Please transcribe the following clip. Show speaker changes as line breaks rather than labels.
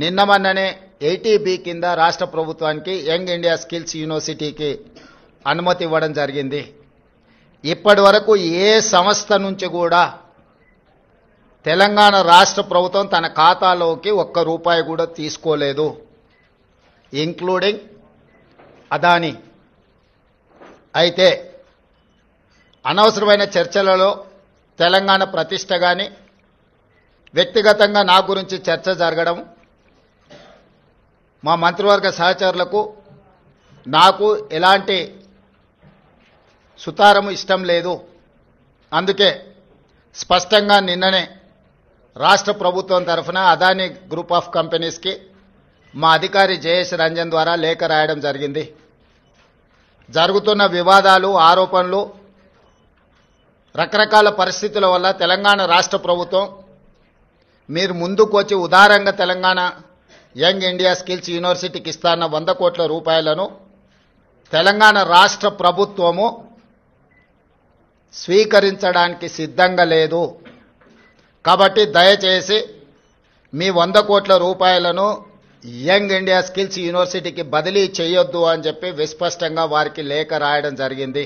నిన్న మొన్ననే 80B కింద రాష్ట్ర ప్రభుత్వానికి యంగ్ ఇండియా స్కిల్స్ యూనివర్సిటీకి అనుమతి ఇవ్వడం జరిగింది. ఇప్పటి వరకు ఏ సంస్థ నుంచి కూడా తెలంగాణ రాష్ట్ర ప్రభుత్వం తన ఖాతాలోకి ఒక్క రూపాయి కూడా తీసుకోలేదు, ఇంక్లూడింగ్ అదాని. అయితే అనవసరమైన చర్చలలో తెలంగాణ ప్రతిష్ట కానీ వ్యక్తిగతంగా నా గురించి చర్చ జరగడం మా మంత్రివర్గ సహచరులకు నాకు ఎలాంటి సుతారము ఇష్టం లేదు. అందుకే స్పష్టంగా నిన్ననే రాష్ట్ర ప్రభుత్వం తరఫున అదాని గ్రూప్ ఆఫ్ కంపెనీస్కి మా అధికారి జయేష్ రంజన్ ద్వారా లేఖ రాయడం జరిగింది. జరుగుతున్న వివాదాలు, ఆరోపణలు, రకరకాల పరిస్థితుల వల్ల తెలంగాణ రాష్ట్ర ప్రభుత్వం మీరు ముందుకు వచ్చి ఉదారంగా తెలంగాణ యంగ్ ఇండియా స్కిల్స్ యూనివర్సిటీకి ఇస్తాన్న 100 కోట్ల రూపాయలను తెలంగాణ రాష్ట్ర ప్రభుత్వము స్వీకరించడానికి సిద్ధంగా లేదు. కాబట్టి దయచేసి మీ 100 కోట్ల రూపాయలను యంగ్ ఇండియా స్కిల్స్ యూనివర్సిటీకి బదిలీ చేయొద్దు అని చెప్పి విస్పష్టంగా వారికి లేఖ రాయడం జరిగింది.